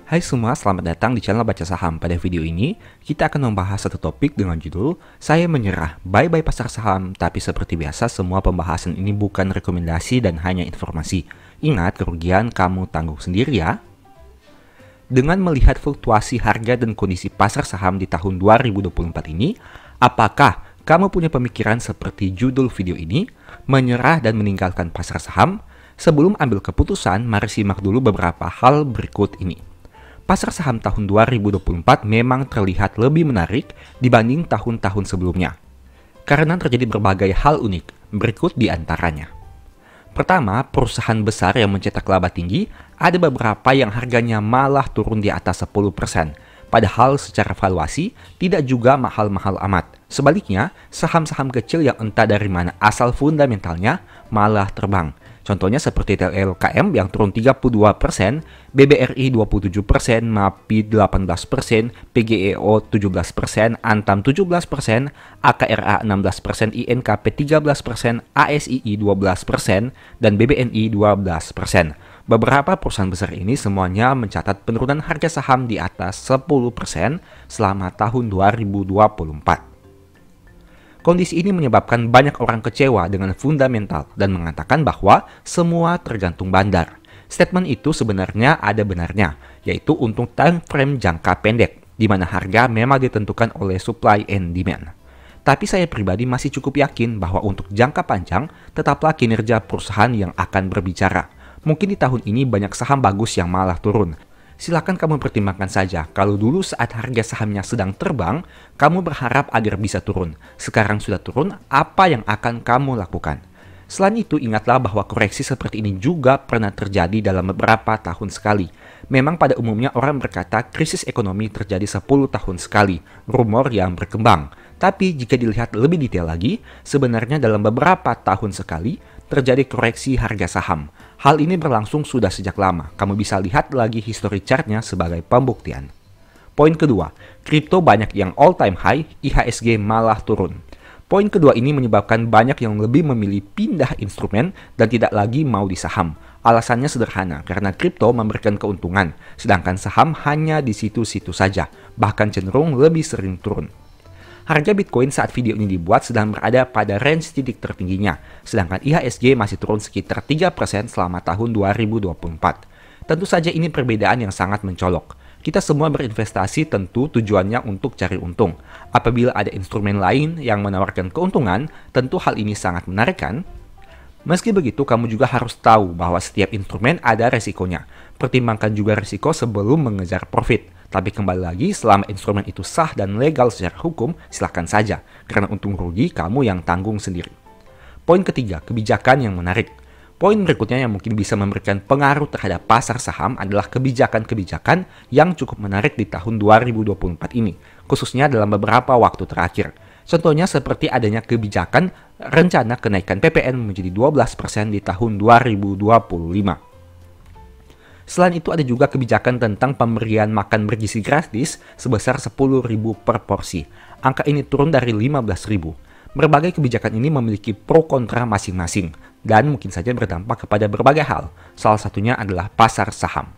Hai semua, selamat datang di channel Baca Saham. Pada video ini, kita akan membahas satu topik dengan judul Saya Menyerah, Bye-Bye Pasar Saham. Tapi seperti biasa, semua pembahasan ini bukan rekomendasi dan hanya informasi. Ingat, kerugian kamu tanggung sendiri ya. Dengan melihat fluktuasi harga dan kondisi pasar saham di tahun 2024 ini, apakah kamu punya pemikiran seperti judul video ini, menyerah dan meninggalkan pasar saham? Sebelum ambil keputusan, mari simak dulu beberapa hal berikut ini. Pasar saham tahun 2024 memang terlihat lebih menarik dibanding tahun-tahun sebelumnya, karena terjadi berbagai hal unik. Berikut di antaranya. Pertama, perusahaan besar yang mencetak laba tinggi, ada beberapa yang harganya malah turun di atas 10%. Padahal secara valuasi tidak juga mahal-mahal amat. Sebaliknya, saham-saham kecil yang entah dari mana asal fundamentalnya malah terbang. Contohnya seperti TLKM yang turun 32%, BBRI 27%, MAPI 18%, PGEO 17%, Antam 17%, AKRA 16%, INKP 13%, ASII 12%, dan BBNI 12%. Beberapa perusahaan besar ini semuanya mencatat penurunan harga saham di atas 10% selama tahun 2024. Kondisi ini menyebabkan banyak orang kecewa dengan fundamental dan mengatakan bahwa semua tergantung bandar. Statement itu sebenarnya ada benarnya, yaitu untuk time frame jangka pendek, di mana harga memang ditentukan oleh supply and demand. Tapi saya pribadi masih cukup yakin bahwa untuk jangka panjang, tetaplah kinerja perusahaan yang akan berbicara. Mungkin di tahun ini banyak saham bagus yang malah turun. Silakan kamu pertimbangkan saja, kalau dulu saat harga sahamnya sedang terbang, kamu berharap agar bisa turun. Sekarang sudah turun, apa yang akan kamu lakukan? Selain itu, ingatlah bahwa koreksi seperti ini juga pernah terjadi dalam beberapa tahun sekali. Memang pada umumnya orang berkata krisis ekonomi terjadi 10 tahun sekali, rumor yang berkembang. Tapi jika dilihat lebih detail lagi, sebenarnya dalam beberapa tahun sekali terjadi koreksi harga saham. Hal ini berlangsung sudah sejak lama. Kamu bisa lihat lagi history chartnya sebagai pembuktian. Poin kedua, kripto banyak yang all time high, IHSG malah turun. Poin kedua ini menyebabkan banyak yang lebih memilih pindah instrumen dan tidak lagi mau di saham. Alasannya sederhana, karena kripto memberikan keuntungan, sedangkan saham hanya di situ-situ saja, bahkan cenderung lebih sering turun. Harga Bitcoin saat video ini dibuat sedang berada pada range titik tertingginya, sedangkan IHSG masih turun sekitar 3% selama tahun 2024. Tentu saja ini perbedaan yang sangat mencolok. Kita semua berinvestasi tentu tujuannya untuk cari untung. Apabila ada instrumen lain yang menawarkan keuntungan, tentu hal ini sangat menarik kan? Meski begitu, kamu juga harus tahu bahwa setiap instrumen ada resikonya. Pertimbangkan juga risiko sebelum mengejar profit. Tapi kembali lagi, selama instrumen itu sah dan legal secara hukum, silahkan saja. Karena untung rugi, kamu yang tanggung sendiri. Poin ketiga, kebijakan yang menarik. Poin berikutnya yang mungkin bisa memberikan pengaruh terhadap pasar saham adalah kebijakan-kebijakan yang cukup menarik di tahun 2024 ini, khususnya dalam beberapa waktu terakhir. Contohnya seperti adanya kebijakan rencana kenaikan PPN menjadi 12% di tahun 2025. Selain itu ada juga kebijakan tentang pemberian makan bergizi gratis sebesar 10.000 per porsi. Angka ini turun dari 15.000. Berbagai kebijakan ini memiliki pro kontra masing-masing dan mungkin saja berdampak kepada berbagai hal. Salah satunya adalah pasar saham.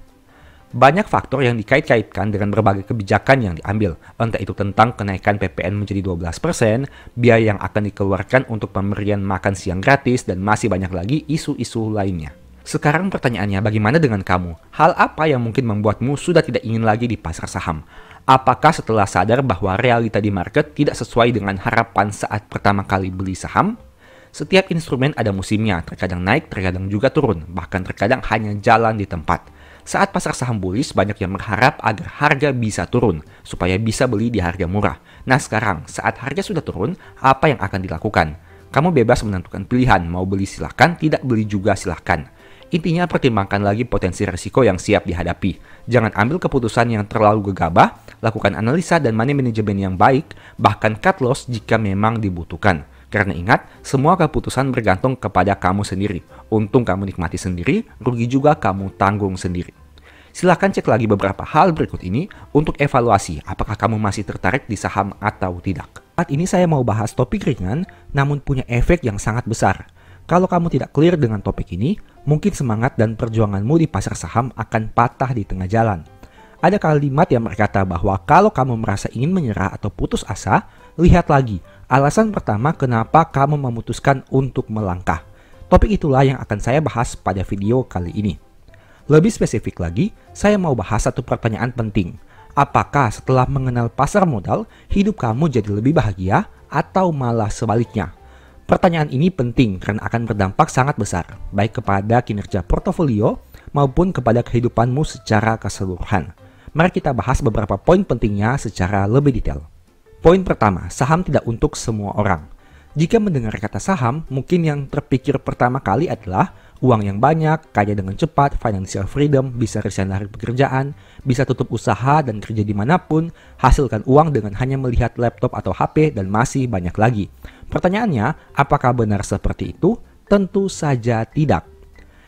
Banyak faktor yang dikait-kaitkan dengan berbagai kebijakan yang diambil, entah itu tentang kenaikan PPN menjadi 12%, biaya yang akan dikeluarkan untuk pemberian makan siang gratis, dan masih banyak lagi isu-isu lainnya. Sekarang pertanyaannya, bagaimana dengan kamu? Hal apa yang mungkin membuatmu sudah tidak ingin lagi di pasar saham? Apakah setelah sadar bahwa realita di market tidak sesuai dengan harapan saat pertama kali beli saham? Setiap instrumen ada musimnya, terkadang naik, terkadang juga turun, bahkan terkadang hanya jalan di tempat. Saat pasar saham bullish, banyak yang berharap agar harga bisa turun, supaya bisa beli di harga murah. Nah sekarang, saat harga sudah turun, apa yang akan dilakukan? Kamu bebas menentukan pilihan, mau beli silahkan, tidak beli juga silahkan. Intinya pertimbangkan lagi potensi risiko yang siap dihadapi. Jangan ambil keputusan yang terlalu gegabah, lakukan analisa dan money management yang baik, bahkan cut loss jika memang dibutuhkan. Karena ingat, semua keputusan bergantung kepada kamu sendiri. Untung kamu nikmati sendiri, rugi juga kamu tanggung sendiri. Silahkan cek lagi beberapa hal berikut ini untuk evaluasi apakah kamu masih tertarik di saham atau tidak. Saat ini saya mau bahas topik ringan namun punya efek yang sangat besar. Kalau kamu tidak clear dengan topik ini, mungkin semangat dan perjuanganmu di pasar saham akan patah di tengah jalan. Ada kalimat yang berkata bahwa kalau kamu merasa ingin menyerah atau putus asa, lihat lagi alasan pertama kenapa kamu memutuskan untuk melangkah. Topik itulah yang akan saya bahas pada video kali ini. Lebih spesifik lagi, saya mau bahas satu pertanyaan penting. Apakah setelah mengenal pasar modal, hidup kamu jadi lebih bahagia atau malah sebaliknya? Pertanyaan ini penting karena akan berdampak sangat besar, baik kepada kinerja portofolio maupun kepada kehidupanmu secara keseluruhan. Mari kita bahas beberapa poin pentingnya secara lebih detail. Poin pertama, saham tidak untuk semua orang. Jika mendengar kata saham, mungkin yang terpikir pertama kali adalah uang yang banyak, kaya dengan cepat, financial freedom, bisa resign dari pekerjaan, bisa tutup usaha dan kerja dimanapun, hasilkan uang dengan hanya melihat laptop atau HP, dan masih banyak lagi. Pertanyaannya, apakah benar seperti itu? Tentu saja tidak.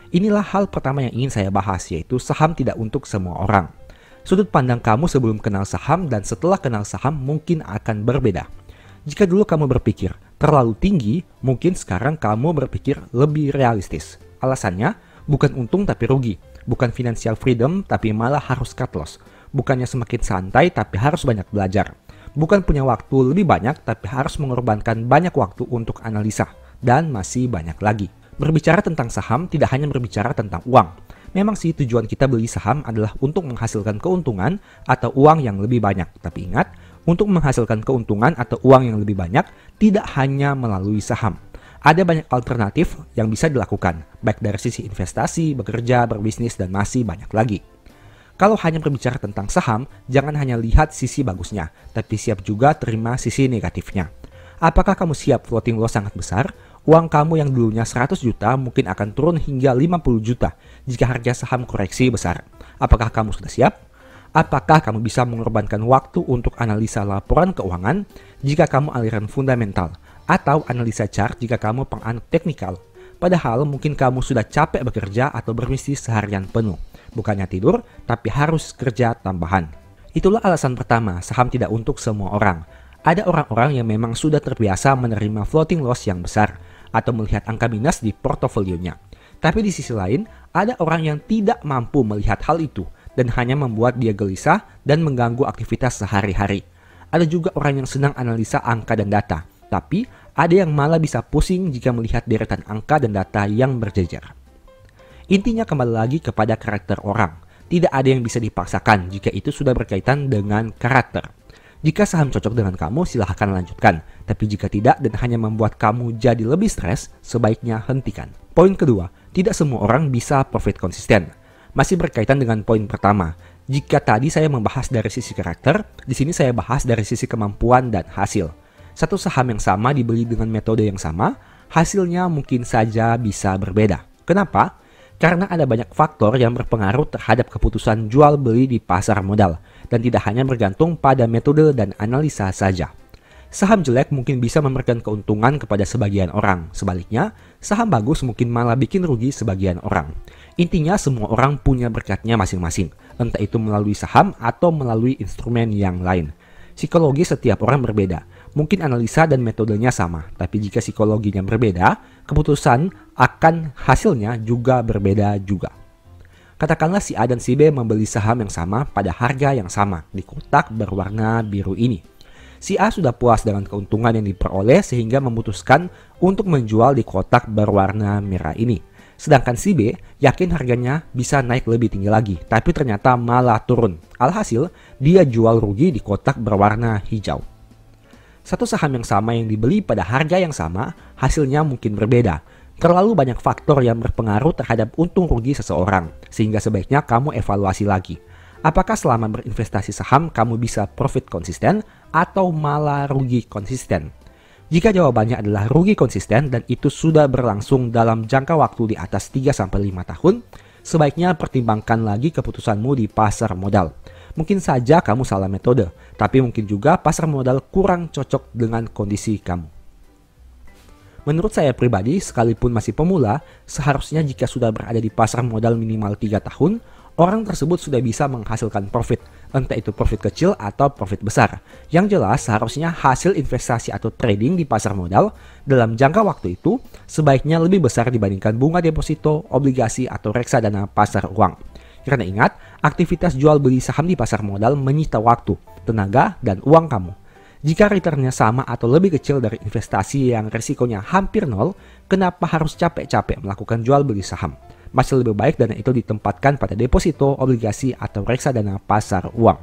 Inilah hal pertama yang ingin saya bahas, yaitu saham tidak untuk semua orang. Sudut pandang kamu sebelum kenal saham dan setelah kenal saham mungkin akan berbeda. Jika dulu kamu berpikir terlalu tinggi, mungkin sekarang kamu berpikir lebih realistis. Alasannya, bukan untung tapi rugi, bukan financial freedom tapi malah harus cut loss, bukannya semakin santai tapi harus banyak belajar, bukan punya waktu lebih banyak tapi harus mengorbankan banyak waktu untuk analisa, dan masih banyak lagi. Berbicara tentang saham tidak hanya berbicara tentang uang. Memang sih tujuan kita beli saham adalah untuk menghasilkan keuntungan atau uang yang lebih banyak. Tapi ingat, untuk menghasilkan keuntungan atau uang yang lebih banyak tidak hanya melalui saham. Ada banyak alternatif yang bisa dilakukan, baik dari sisi investasi, bekerja, berbisnis, dan masih banyak lagi. Kalau hanya berbicara tentang saham, jangan hanya lihat sisi bagusnya, tapi siap juga terima sisi negatifnya. Apakah kamu siap floating loss sangat besar? Uang kamu yang dulunya 100 juta mungkin akan turun hingga 50 juta jika harga saham koreksi besar. Apakah kamu sudah siap? Apakah kamu bisa mengorbankan waktu untuk analisa laporan keuangan jika kamu aliran fundamental? Atau analisa chart jika kamu penganut teknikal? Padahal mungkin kamu sudah capek bekerja atau berbisnis seharian penuh. Bukannya tidur, tapi harus kerja tambahan. Itulah alasan pertama, saham tidak untuk semua orang. Ada orang-orang yang memang sudah terbiasa menerima floating loss yang besar atau melihat angka minus di portofolionya. Tapi di sisi lain, ada orang yang tidak mampu melihat hal itu dan hanya membuat dia gelisah dan mengganggu aktivitas sehari-hari. Ada juga orang yang senang analisa angka dan data, tapi ada yang malah bisa pusing jika melihat deretan angka dan data yang berjejer. Intinya kembali lagi kepada karakter orang. Tidak ada yang bisa dipaksakan jika itu sudah berkaitan dengan karakter. Jika saham cocok dengan kamu, silahkan lanjutkan. Tapi jika tidak dan hanya membuat kamu jadi lebih stres, sebaiknya hentikan. Poin kedua, tidak semua orang bisa profit konsisten. Masih berkaitan dengan poin pertama. Jika tadi saya membahas dari sisi karakter, di sini saya bahas dari sisi kemampuan dan hasil. Satu saham yang sama dibeli dengan metode yang sama, hasilnya mungkin saja bisa berbeda. Kenapa? Karena ada banyak faktor yang berpengaruh terhadap keputusan jual beli di pasar modal, dan tidak hanya bergantung pada metode dan analisa saja. Saham jelek mungkin bisa memberikan keuntungan kepada sebagian orang. Sebaliknya, saham bagus mungkin malah bikin rugi sebagian orang. Intinya semua orang punya berkatnya masing-masing, entah itu melalui saham atau melalui instrumen yang lain. Psikologi setiap orang berbeda. Mungkin analisa dan metodenya sama, tapi jika psikologinya berbeda, keputusan akan hasilnya juga berbeda juga. Katakanlah si A dan si B membeli saham yang sama pada harga yang sama di kotak berwarna biru ini. Si A sudah puas dengan keuntungan yang diperoleh sehingga memutuskan untuk menjual di kotak berwarna merah ini. Sedangkan si B yakin harganya bisa naik lebih tinggi lagi, tapi ternyata malah turun. Alhasil, dia jual rugi di kotak berwarna hijau. Satu saham yang sama yang dibeli pada harga yang sama, hasilnya mungkin berbeda. Terlalu banyak faktor yang berpengaruh terhadap untung rugi seseorang, sehingga sebaiknya kamu evaluasi lagi. Apakah selama berinvestasi saham kamu bisa profit konsisten atau malah rugi konsisten? Jika jawabannya adalah rugi konsisten dan itu sudah berlangsung dalam jangka waktu di atas 3-5 tahun, sebaiknya pertimbangkan lagi keputusanmu di pasar modal. Mungkin saja kamu salah metode, tapi mungkin juga pasar modal kurang cocok dengan kondisi kamu. Menurut saya pribadi, sekalipun masih pemula, seharusnya jika sudah berada di pasar modal minimal 3 tahun, orang tersebut sudah bisa menghasilkan profit, entah itu profit kecil atau profit besar. Yang jelas, seharusnya hasil investasi atau trading di pasar modal dalam jangka waktu itu sebaiknya lebih besar dibandingkan bunga deposito, obligasi, atau reksadana pasar uang. Karena ingat, aktivitas jual beli saham di pasar modal menyita waktu, tenaga, dan uang kamu. Jika returnnya sama atau lebih kecil dari investasi yang resikonya hampir nol, kenapa harus capek-capek melakukan jual beli saham? Masih lebih baik dana itu ditempatkan pada deposito, obligasi, atau reksadana pasar uang.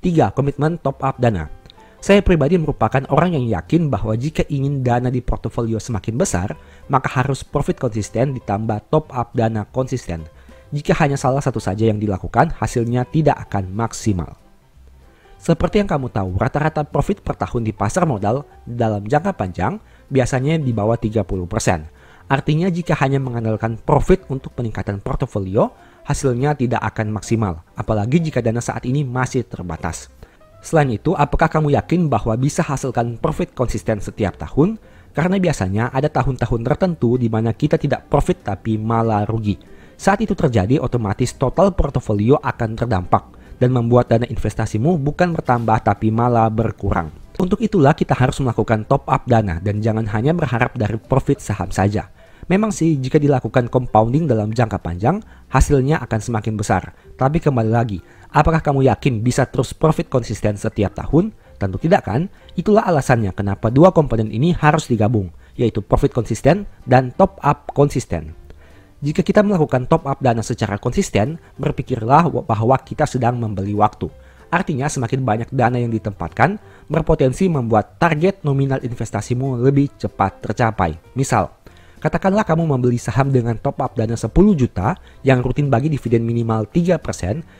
3. Komitmen top up dana. Saya pribadi merupakan orang yang yakin bahwa jika ingin dana di portofolio semakin besar, maka harus profit konsisten ditambah top up dana konsisten. Jika hanya salah satu saja yang dilakukan, hasilnya tidak akan maksimal. Seperti yang kamu tahu, rata-rata profit per tahun di pasar modal dalam jangka panjang biasanya di bawah 30%. Artinya jika hanya mengandalkan profit untuk peningkatan portofolio, hasilnya tidak akan maksimal, apalagi jika dana saat ini masih terbatas. Selain itu, apakah kamu yakin bahwa bisa hasilkan profit konsisten setiap tahun? Karena biasanya ada tahun-tahun tertentu di mana kita tidak profit tapi malah rugi. Saat itu terjadi, otomatis total portofolio akan terdampak dan membuat dana investasimu bukan bertambah tapi malah berkurang. Untuk itulah kita harus melakukan top up dana dan jangan hanya berharap dari profit saham saja. Memang sih jika dilakukan compounding dalam jangka panjang, hasilnya akan semakin besar. Tapi kembali lagi, apakah kamu yakin bisa terus profit konsisten setiap tahun? Tentu tidak kan? Itulah alasannya kenapa dua komponen ini harus digabung, yaitu profit konsisten dan top up konsisten. Jika kita melakukan top up dana secara konsisten, berpikirlah bahwa kita sedang membeli waktu. Artinya semakin banyak dana yang ditempatkan, berpotensi membuat target nominal investasimu lebih cepat tercapai. Misal, katakanlah kamu membeli saham dengan top up dana 10 juta yang rutin bagi dividen minimal 3%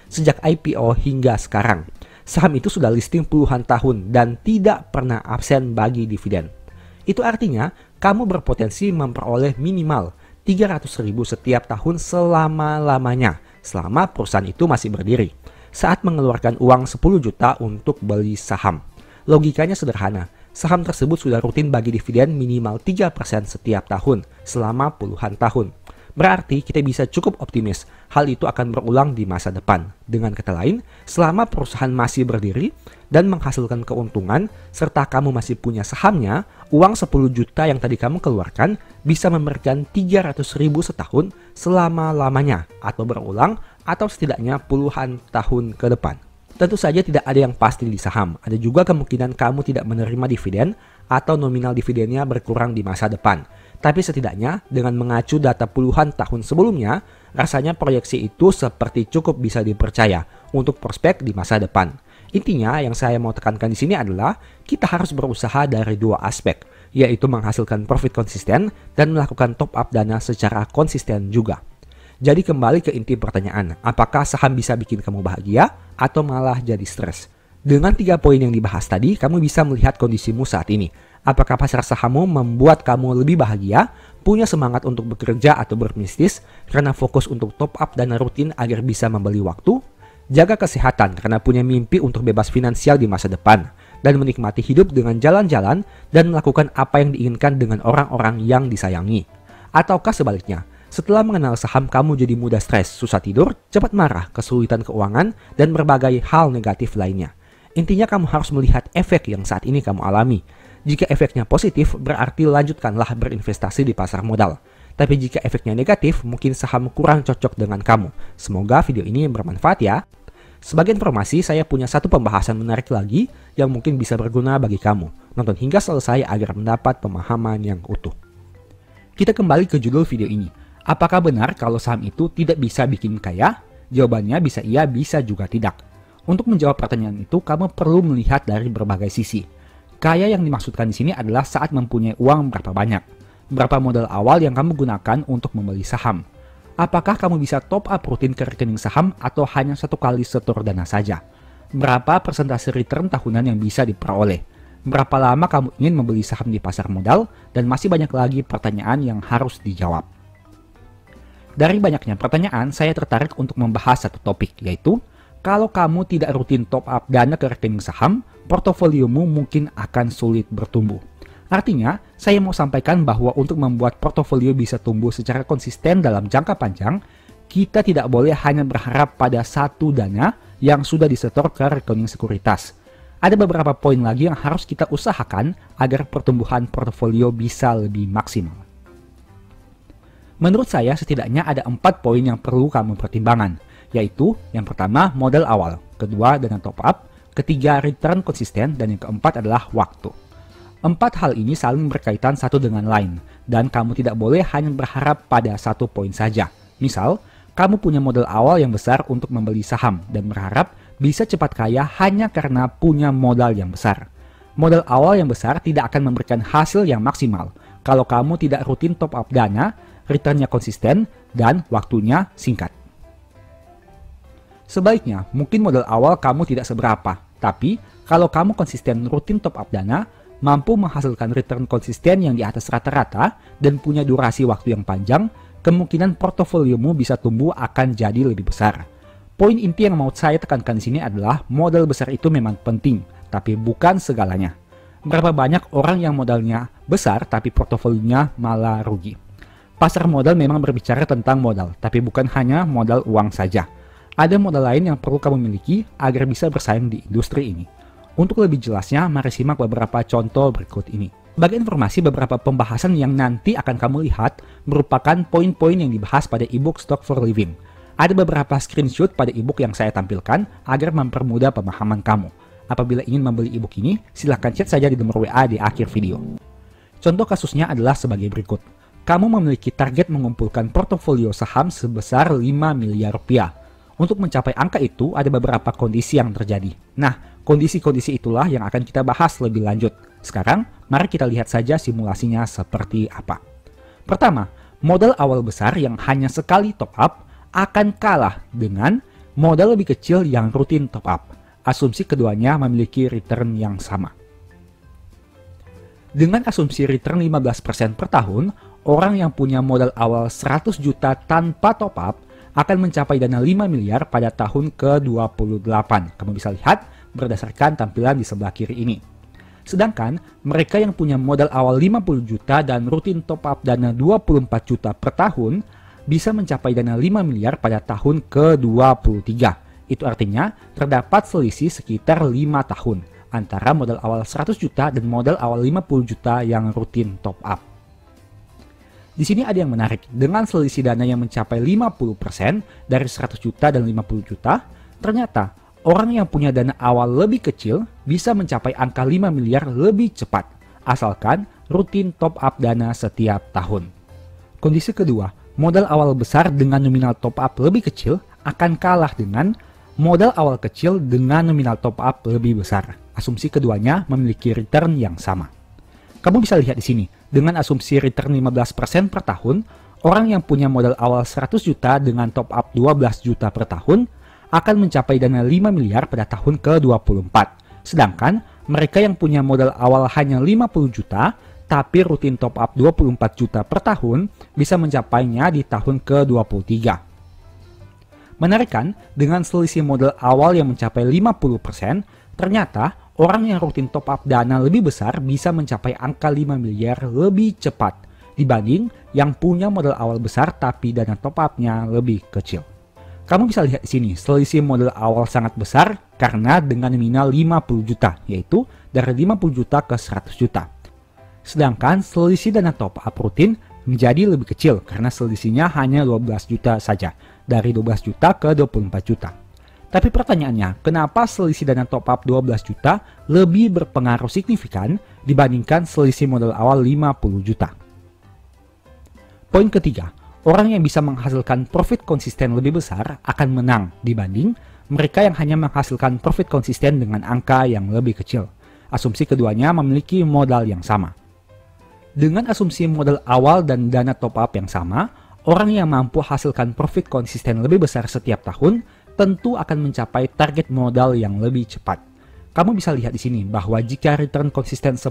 sejak IPO hingga sekarang. Saham itu sudah listing puluhan tahun dan tidak pernah absen bagi dividen. Itu artinya kamu berpotensi memperoleh minimal 300.000 setiap tahun selama-lamanya, selama perusahaan itu masih berdiri. Saat mengeluarkan uang 10 juta untuk beli saham. Logikanya sederhana. Saham tersebut sudah rutin bagi dividen minimal 3% setiap tahun selama puluhan tahun. Berarti kita bisa cukup optimis hal itu akan berulang di masa depan. Dengan kata lain, selama perusahaan masih berdiri dan menghasilkan keuntungan serta kamu masih punya sahamnya, uang 10 juta yang tadi kamu keluarkan bisa memberikan 300.000 setahun selama-lamanya atau berulang atau setidaknya puluhan tahun ke depan. Tentu saja tidak ada yang pasti di saham. Ada juga kemungkinan kamu tidak menerima dividen atau nominal dividennya berkurang di masa depan. Tapi setidaknya dengan mengacu data puluhan tahun sebelumnya, rasanya proyeksi itu seperti cukup bisa dipercaya untuk prospek di masa depan. Intinya yang saya mau tekankan di sini adalah kita harus berusaha dari dua aspek, yaitu menghasilkan profit konsisten dan melakukan top up dana secara konsisten juga. Jadi kembali ke inti pertanyaan, apakah saham bisa bikin kamu bahagia atau malah jadi stres? Dengan 3 poin yang dibahas tadi, kamu bisa melihat kondisimu saat ini. Apakah pasar sahammu membuat kamu lebih bahagia, punya semangat untuk bekerja atau berbisnis karena fokus untuk top up dana rutin agar bisa membeli waktu, jaga kesehatan karena punya mimpi untuk bebas finansial di masa depan, dan menikmati hidup dengan jalan-jalan dan melakukan apa yang diinginkan dengan orang-orang yang disayangi. Ataukah sebaliknya? Setelah mengenal saham, kamu jadi mudah stres, susah tidur, cepat marah, kesulitan keuangan, dan berbagai hal negatif lainnya. Intinya kamu harus melihat efek yang saat ini kamu alami. Jika efeknya positif, berarti lanjutkanlah berinvestasi di pasar modal. Tapi jika efeknya negatif, mungkin saham kurang cocok dengan kamu. Semoga video ini bermanfaat ya. Sebagai informasi, saya punya satu pembahasan menarik lagi yang mungkin bisa berguna bagi kamu. Nonton hingga selesai agar mendapat pemahaman yang utuh. Kita kembali ke judul video ini. Apakah benar kalau saham itu tidak bisa bikin kaya? Jawabannya bisa iya, bisa juga tidak. Untuk menjawab pertanyaan itu, kamu perlu melihat dari berbagai sisi. Kaya yang dimaksudkan di sini adalah saat mempunyai uang berapa banyak. Berapa modal awal yang kamu gunakan untuk membeli saham. Apakah kamu bisa top up rutin ke rekening saham atau hanya satu kali setor dana saja? Berapa persentase return tahunan yang bisa diperoleh? Berapa lama kamu ingin membeli saham di pasar modal? Dan masih banyak lagi pertanyaan yang harus dijawab. Dari banyaknya pertanyaan, saya tertarik untuk membahas satu topik, yaitu kalau kamu tidak rutin top up dana ke rekening saham, portofoliomu mungkin akan sulit bertumbuh. Artinya, saya mau sampaikan bahwa untuk membuat portofolio bisa tumbuh secara konsisten dalam jangka panjang, kita tidak boleh hanya berharap pada satu dana yang sudah disetor ke rekening sekuritas. Ada beberapa poin lagi yang harus kita usahakan agar pertumbuhan portofolio bisa lebih maksimal. Menurut saya setidaknya ada 4 poin yang perlu kamu pertimbangkan, yaitu yang pertama modal awal, kedua dana top up, ketiga return konsisten, dan yang keempat adalah waktu. 4 hal ini saling berkaitan satu dengan lain, dan kamu tidak boleh hanya berharap pada satu poin saja. Misal, kamu punya modal awal yang besar untuk membeli saham dan berharap bisa cepat kaya hanya karena punya modal yang besar. Modal awal yang besar tidak akan memberikan hasil yang maksimal kalau kamu tidak rutin top up dana, returnnya konsisten, dan waktunya singkat. Sebaiknya, mungkin modal awal kamu tidak seberapa, tapi kalau kamu konsisten rutin top up dana, mampu menghasilkan return konsisten yang di atas rata-rata, dan punya durasi waktu yang panjang, kemungkinan portofoliomu bisa tumbuh akan jadi lebih besar. Poin inti yang mau saya tekankan di sini adalah modal besar itu memang penting, tapi bukan segalanya. Berapa banyak orang yang modalnya besar tapi portofolionya malah rugi? Pasar modal memang berbicara tentang modal, tapi bukan hanya modal uang saja. Ada modal lain yang perlu kamu miliki agar bisa bersaing di industri ini. Untuk lebih jelasnya, mari simak beberapa contoh berikut ini. Sebagai informasi, beberapa pembahasan yang nanti akan kamu lihat merupakan poin-poin yang dibahas pada ebook Stock for Living. Ada beberapa screenshot pada ebook yang saya tampilkan agar mempermudah pemahaman kamu. Apabila ingin membeli ebook ini, silahkan chat saja di nomor WA di akhir video. Contoh kasusnya adalah sebagai berikut. Kamu memiliki target mengumpulkan portofolio saham sebesar 5 miliar rupiah. Untuk mencapai angka itu, ada beberapa kondisi yang terjadi. Nah, kondisi-kondisi itulah yang akan kita bahas lebih lanjut. Sekarang, mari kita lihat saja simulasinya seperti apa. Pertama, modal awal besar yang hanya sekali top up akan kalah dengan modal lebih kecil yang rutin top up. Asumsi keduanya memiliki return yang sama. Dengan asumsi return 15% per tahun, orang yang punya modal awal 100 juta tanpa top up akan mencapai dana 5 miliar pada tahun ke-28. Kamu bisa lihat berdasarkan tampilan di sebelah kiri ini. Sedangkan mereka yang punya modal awal 50 juta dan rutin top up dana 24 juta per tahun bisa mencapai dana 5 miliar pada tahun ke-23. Itu artinya terdapat selisih sekitar 5 tahun antara modal awal 100 juta dan modal awal 50 juta yang rutin top up. Di sini ada yang menarik, dengan selisih dana yang mencapai 50% dari 100 juta dan 50 juta, ternyata orang yang punya dana awal lebih kecil bisa mencapai angka 5 miliar lebih cepat, asalkan rutin top up dana setiap tahun. Kondisi kedua, modal awal besar dengan nominal top up lebih kecil akan kalah dengan modal awal kecil dengan nominal top up lebih besar. Asumsi keduanya memiliki return yang sama. Kamu bisa lihat di sini, dengan asumsi return 15% per tahun, orang yang punya modal awal 100 juta dengan top up 12 juta per tahun akan mencapai dana 5 miliar pada tahun ke-24. Sedangkan mereka yang punya modal awal hanya 50 juta, tapi rutin top up 24 juta per tahun bisa mencapainya di tahun ke-23. Menarik kan? Dengan selisih modal awal yang mencapai 50%, ternyata orang yang rutin top up dana lebih besar bisa mencapai angka 5 miliar lebih cepat dibanding yang punya modal awal besar tapi dana top up-nya lebih kecil. Kamu bisa lihat di sini, selisih modal awal sangat besar karena dengan nominal 50 juta, yaitu dari 50 juta ke 100 juta. Sedangkan selisih dana top up rutin menjadi lebih kecil karena selisihnya hanya 12 juta saja, dari 12 juta ke 24 juta. Tapi pertanyaannya, kenapa selisih dana top up 12 juta lebih berpengaruh signifikan dibandingkan selisih modal awal 50 juta? Poin ketiga, orang yang bisa menghasilkan profit konsisten lebih besar akan menang dibanding mereka yang hanya menghasilkan profit konsisten dengan angka yang lebih kecil. Asumsi keduanya memiliki modal yang sama. Dengan asumsi modal awal dan dana top up yang sama, orang yang mampu hasilkan profit konsisten lebih besar setiap tahun tentu akan mencapai target modal yang lebih cepat. Kamu bisa lihat di sini bahwa jika return konsisten 10%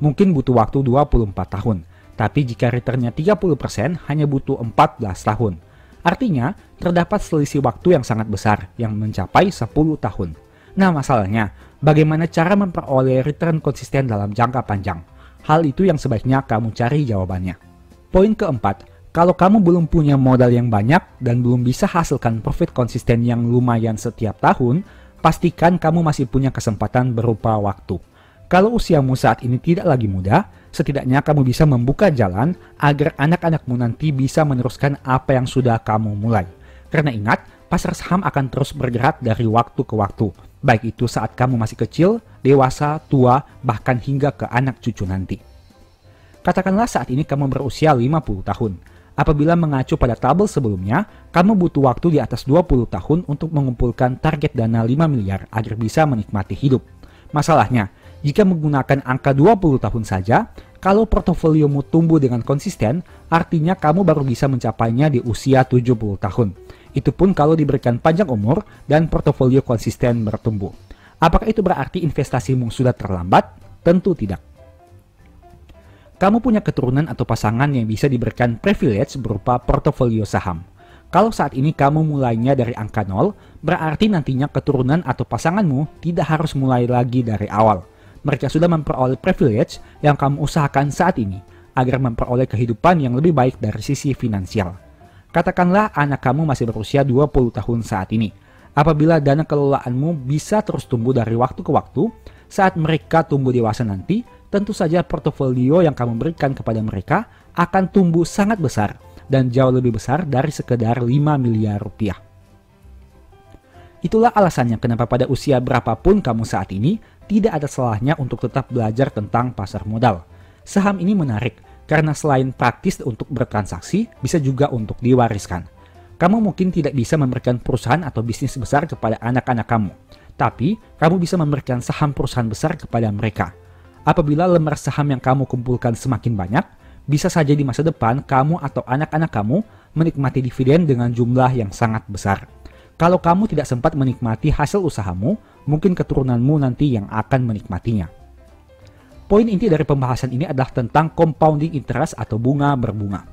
mungkin butuh waktu 24 tahun, tapi jika returnnya 30% hanya butuh 14 tahun. Artinya, terdapat selisih waktu yang sangat besar yang mencapai 10 tahun. Nah, masalahnya, bagaimana cara memperoleh return konsisten dalam jangka panjang? Hal itu yang sebaiknya kamu cari jawabannya. Poin keempat, kalau kamu belum punya modal yang banyak dan belum bisa hasilkan profit konsisten yang lumayan setiap tahun, pastikan kamu masih punya kesempatan berupa waktu. Kalau usiamu saat ini tidak lagi muda, Setidaknya kamu bisa membuka jalan agar anak-anakmu nanti bisa meneruskan apa yang sudah kamu mulai. Karena ingat, pasar saham akan terus bergerak dari waktu ke waktu, baik itu saat kamu masih kecil, dewasa, tua, bahkan hingga ke anak cucu nanti. Katakanlah saat ini kamu berusia 50 tahun. Apabila mengacu pada tabel sebelumnya, kamu butuh waktu di atas 20 tahun untuk mengumpulkan target dana 5 miliar agar bisa menikmati hidup. Masalahnya, jika menggunakan angka 20 tahun saja, kalau portofoliomu tumbuh dengan konsisten, artinya kamu baru bisa mencapainya di usia 70 tahun. Itu pun kalau diberikan panjang umur dan portofolio konsisten bertumbuh. Apakah itu berarti investasimu sudah terlambat? Tentu tidak. Kamu punya keturunan atau pasangan yang bisa diberikan privilege berupa portofolio saham. Kalau saat ini kamu mulainya dari angka 0, berarti nantinya keturunan atau pasanganmu tidak harus mulai lagi dari awal. Mereka sudah memperoleh privilege yang kamu usahakan saat ini, agar memperoleh kehidupan yang lebih baik dari sisi finansial. Katakanlah anak kamu masih berusia 20 tahun saat ini. Apabila dana kelolaanmu bisa terus tumbuh dari waktu ke waktu, saat mereka tumbuh dewasa nanti, tentu saja portofolio yang kamu berikan kepada mereka akan tumbuh sangat besar dan jauh lebih besar dari sekedar 5 miliar rupiah. Itulah alasannya kenapa pada usia berapapun kamu saat ini, tidak ada salahnya untuk tetap belajar tentang pasar modal. Saham ini menarik karena selain praktis untuk bertransaksi, bisa juga untuk diwariskan. Kamu mungkin tidak bisa memberikan perusahaan atau bisnis besar kepada anak-anak kamu, tapi kamu bisa memberikan saham perusahaan besar kepada mereka. Apabila lembar saham yang kamu kumpulkan semakin banyak, bisa saja di masa depan kamu atau anak-anak kamu menikmati dividen dengan jumlah yang sangat besar. Kalau kamu tidak sempat menikmati hasil usahamu, mungkin keturunanmu nanti yang akan menikmatinya. Poin inti dari pembahasan ini adalah tentang compounding interest atau bunga berbunga.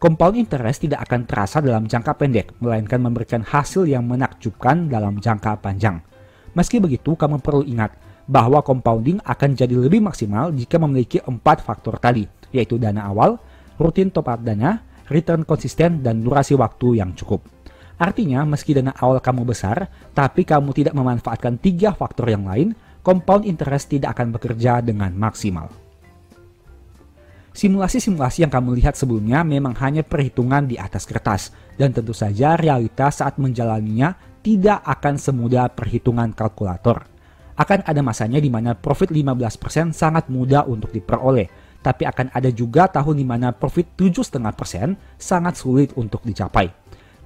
Compound interest tidak akan terasa dalam jangka pendek, melainkan memberikan hasil yang menakjubkan dalam jangka panjang. Meski begitu, kamu perlu ingat bahwa compounding akan jadi lebih maksimal jika memiliki 4 faktor tadi, yaitu dana awal, rutin top up dana, return konsisten, dan durasi waktu yang cukup. Artinya, meski dana awal kamu besar, tapi kamu tidak memanfaatkan 3 faktor yang lain, compound interest tidak akan bekerja dengan maksimal. Simulasi-simulasi yang kamu lihat sebelumnya memang hanya perhitungan di atas kertas, dan tentu saja realitas saat menjalaninya tidak akan semudah perhitungan kalkulator. Akan ada masanya di mana profit 15% sangat mudah untuk diperoleh, tapi akan ada juga tahun di mana profit 7,5% sangat sulit untuk dicapai.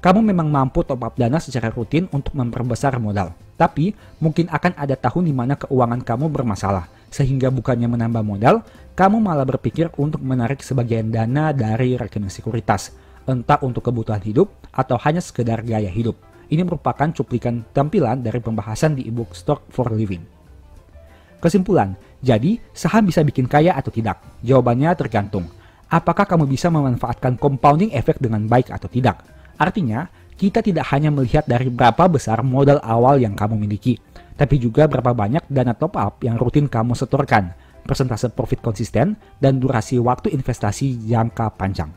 Kamu memang mampu top up dana secara rutin untuk memperbesar modal, tapi mungkin akan ada tahun di mana keuangan kamu bermasalah, sehingga bukannya menambah modal, kamu malah berpikir untuk menarik sebagian dana dari rekening sekuritas, entah untuk kebutuhan hidup atau hanya sekedar gaya hidup. Ini merupakan cuplikan tampilan dari pembahasan di ebook Stock for Living. Kesimpulan, jadi saham bisa bikin kaya atau tidak? Jawabannya tergantung. Apakah kamu bisa memanfaatkan compounding effect dengan baik atau tidak? Artinya, kita tidak hanya melihat dari berapa besar modal awal yang kamu miliki, tapi juga berapa banyak dana top up yang rutin kamu setorkan, persentase profit konsisten, dan durasi waktu investasi jangka panjang.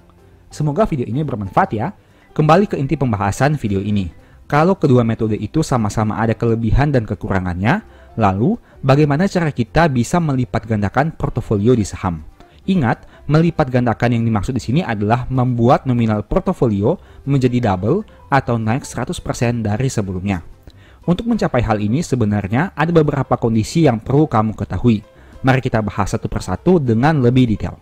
Semoga video ini bermanfaat ya. Kembali ke inti pembahasan video ini. Kalau kedua metode itu sama-sama ada kelebihan dan kekurangannya, lalu bagaimana cara kita bisa melipat gandakan portofolio di saham? Ingat, melipat gandakan yang dimaksud di sini adalah membuat nominal portofolio menjadi double atau naik 100% dari sebelumnya. Untuk mencapai hal ini sebenarnya ada beberapa kondisi yang perlu kamu ketahui. Mari kita bahas satu persatu dengan lebih detail.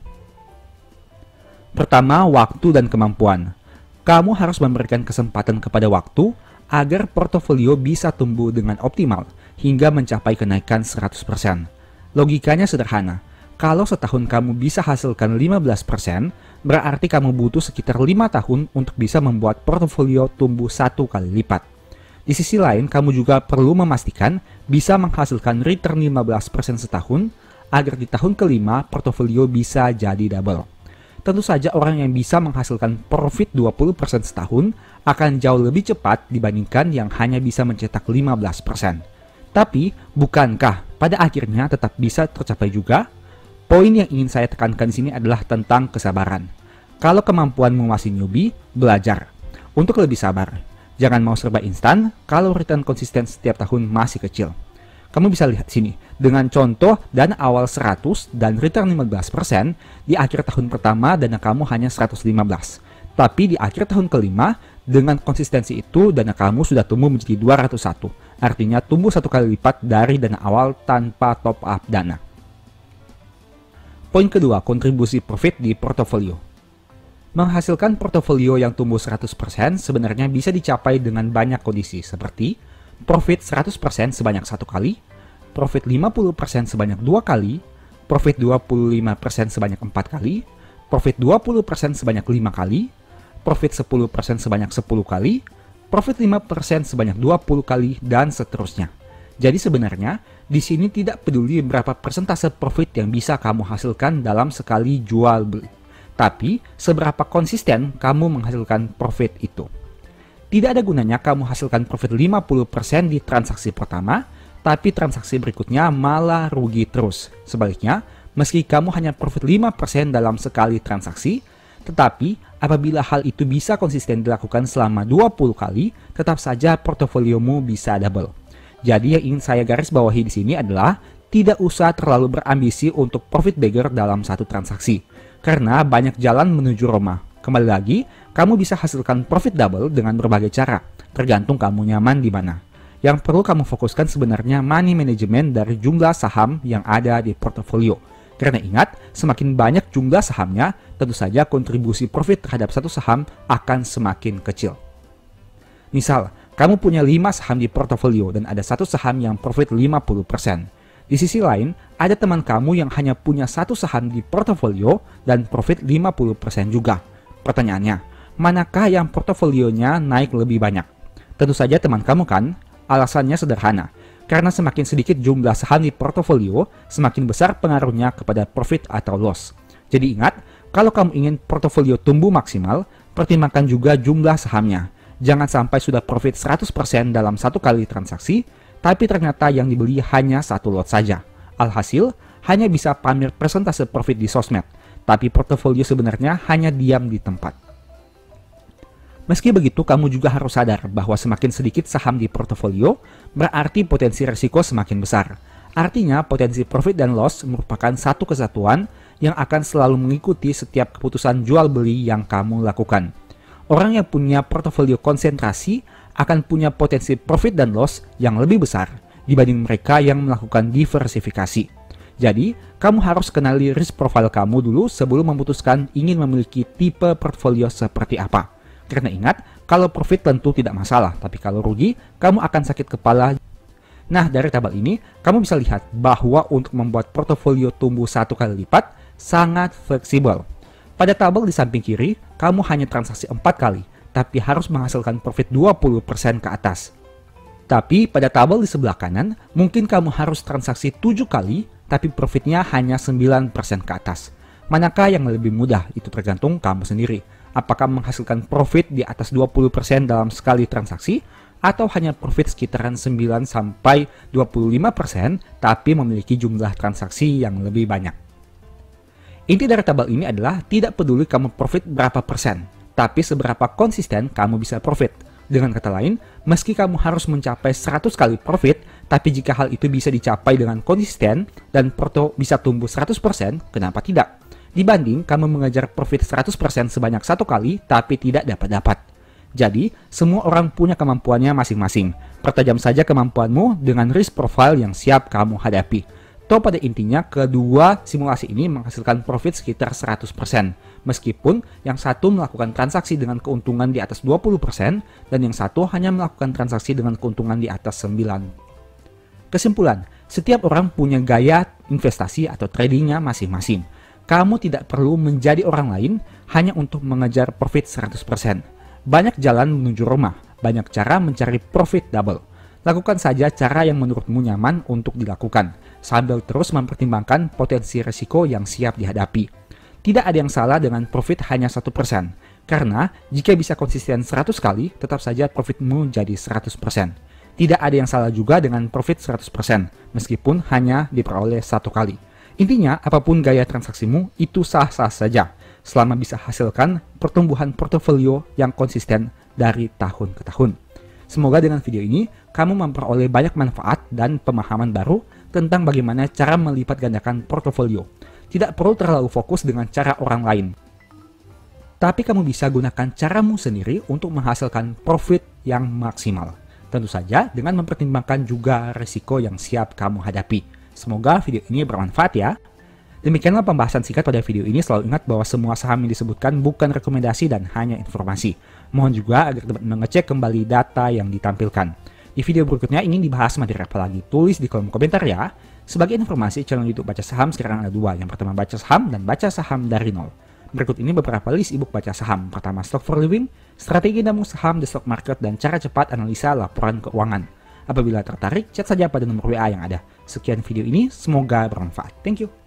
Pertama, waktu dan kemampuan. Kamu harus memberikan kesempatan kepada waktu agar portofolio bisa tumbuh dengan optimal hingga mencapai kenaikan 100%. Logikanya sederhana. Kalau setahun kamu bisa hasilkan 15%, berarti kamu butuh sekitar 5 tahun untuk bisa membuat portofolio tumbuh 1 kali lipat. Di sisi lain, kamu juga perlu memastikan bisa menghasilkan return 15% setahun agar di tahun kelima portofolio bisa jadi double. Tentu saja orang yang bisa menghasilkan profit 20% setahun akan jauh lebih cepat dibandingkan yang hanya bisa mencetak 15%. Tapi, bukankah pada akhirnya tetap bisa tercapai juga? Poin yang ingin saya tekankan di sini adalah tentang kesabaran. Kalau kemampuanmu masih newbie, belajar. Untuk lebih sabar, jangan mau serba instan kalau return konsisten setiap tahun masih kecil. Kamu bisa lihat sini, Dengan contoh dana awal 100 dan return 15%, di akhir tahun pertama dana kamu hanya 115. Tapi di akhir tahun kelima, dengan konsistensi itu dana kamu sudah tumbuh menjadi 201. Artinya tumbuh 1 kali lipat dari dana awal tanpa top up dana. Poin kedua, kontribusi profit di portofolio. Menghasilkan portofolio yang tumbuh 100% sebenarnya bisa dicapai dengan banyak kondisi seperti profit 100% sebanyak 1 kali, profit 50% sebanyak 2 kali, profit 25% sebanyak 4 kali, profit 20% sebanyak 5 kali, profit 10% sebanyak 10 kali, profit 5% sebanyak 20 kali, dan seterusnya. Jadi sebenarnya, di sini tidak peduli berapa persentase profit yang bisa kamu hasilkan dalam sekali jual beli, tapi seberapa konsisten kamu menghasilkan profit itu. Tidak ada gunanya kamu hasilkan profit 50% di transaksi pertama, tapi transaksi berikutnya malah rugi terus. Sebaliknya, meski kamu hanya profit 5% dalam sekali transaksi, tetapi apabila hal itu bisa konsisten dilakukan selama 20 kali, tetap saja portofoliomu bisa double. Jadi yang ingin saya garis bawahi di sini adalah tidak usah terlalu berambisi untuk profit beggar dalam satu transaksi, karena banyak jalan menuju Roma. Kembali lagi, kamu bisa hasilkan profit double dengan berbagai cara, tergantung kamu nyaman di mana. Yang perlu kamu fokuskan sebenarnya money management dari jumlah saham yang ada di portofolio. Karena ingat, semakin banyak jumlah sahamnya, tentu saja kontribusi profit terhadap satu saham akan semakin kecil. Misal, kamu punya 5 saham di portofolio dan ada satu saham yang profit 50%. Di sisi lain, ada teman kamu yang hanya punya satu saham di portofolio dan profit 50% juga. Pertanyaannya, manakah yang portofolionya naik lebih banyak? Tentu saja teman kamu kan? Alasannya sederhana, karena semakin sedikit jumlah saham di portofolio, semakin besar pengaruhnya kepada profit atau loss. Jadi ingat, kalau kamu ingin portofolio tumbuh maksimal, pertimbangkan juga jumlah sahamnya. Jangan sampai sudah profit 100% dalam satu kali transaksi, tapi ternyata yang dibeli hanya satu lot saja. Alhasil, hanya bisa pamer persentase profit di sosmed, tapi portofolio sebenarnya hanya diam di tempat. Meski begitu, kamu juga harus sadar bahwa semakin sedikit saham di portofolio, berarti potensi risiko semakin besar. Artinya, potensi profit dan loss merupakan satu kesatuan yang akan selalu mengikuti setiap keputusan jual beli yang kamu lakukan. Orang yang punya portofolio konsentrasi akan punya potensi profit dan loss yang lebih besar dibanding mereka yang melakukan diversifikasi. Jadi, kamu harus kenali risk profile kamu dulu sebelum memutuskan ingin memiliki tipe portfolio seperti apa. Karena ingat, kalau profit tentu tidak masalah, tapi kalau rugi, kamu akan sakit kepala. Nah, dari tabel ini, kamu bisa lihat bahwa untuk membuat portofolio tumbuh 1 kali lipat, sangat fleksibel. Pada tabel di samping kiri, kamu hanya transaksi 4 kali, tapi harus menghasilkan profit 20% ke atas. Tapi pada tabel di sebelah kanan, mungkin kamu harus transaksi 7 kali, tapi profitnya hanya 9% ke atas. Manakah yang lebih mudah? Itu tergantung kamu sendiri. Apakah menghasilkan profit di atas 20% dalam sekali transaksi, atau hanya profit sekitaran 9-25% tapi memiliki jumlah transaksi yang lebih banyak. Inti dari tabel ini adalah tidak peduli kamu profit berapa persen, tapi seberapa konsisten kamu bisa profit. Dengan kata lain, meski kamu harus mencapai 100 kali profit, tapi jika hal itu bisa dicapai dengan konsisten dan porto bisa tumbuh 100%, kenapa tidak? Dibanding kamu mengejar profit 100% sebanyak 1 kali tapi tidak dapat-dapat. Jadi, semua orang punya kemampuannya masing-masing. Pertajam saja kemampuanmu dengan risk profile yang siap kamu hadapi. Toh pada intinya, kedua simulasi ini menghasilkan profit sekitar 100%. Meskipun yang satu melakukan transaksi dengan keuntungan di atas 20% dan yang satu hanya melakukan transaksi dengan keuntungan di atas 9%. Kesimpulan, setiap orang punya gaya investasi atau tradingnya masing-masing. Kamu tidak perlu menjadi orang lain hanya untuk mengejar profit 100%. Banyak jalan menuju Roma, banyak cara mencari profit double. Lakukan saja cara yang menurutmu nyaman untuk dilakukan, sambil terus mempertimbangkan potensi risiko yang siap dihadapi. Tidak ada yang salah dengan profit hanya 1%, karena jika bisa konsisten 100 kali, tetap saja profitmu jadi 100%. Tidak ada yang salah juga dengan profit 100%, meskipun hanya diperoleh 1 kali. Intinya, apapun gaya transaksimu, itu sah-sah saja, selama bisa hasilkan pertumbuhan portofolio yang konsisten dari tahun ke tahun. Semoga dengan video ini, kamu memperoleh banyak manfaat dan pemahaman baru tentang bagaimana cara melipat gandakan portofolio. Tidak perlu terlalu fokus dengan cara orang lain. Tapi kamu bisa gunakan caramu sendiri untuk menghasilkan profit yang maksimal. Tentu saja dengan mempertimbangkan juga risiko yang siap kamu hadapi. Semoga video ini bermanfaat ya. Demikianlah pembahasan singkat pada video ini. Selalu ingat bahwa semua saham yang disebutkan bukan rekomendasi dan hanya informasi. Mohon juga agar dapat mengecek kembali data yang ditampilkan. Di video berikutnya ingin dibahas materi apa lagi? Tulis di kolom komentar ya. Sebagai informasi, channel YouTube Baca Saham sekarang ada dua. Yang pertama Baca Saham dan Baca Saham dari Nol. Berikut ini beberapa list ebook baca saham. Pertama, Stock for Living, Strategi Nabung Saham di Stock Market, dan Cara Cepat Analisa Laporan Keuangan. Apabila tertarik, chat saja pada nomor WA yang ada. Sekian video ini, semoga bermanfaat. Thank you.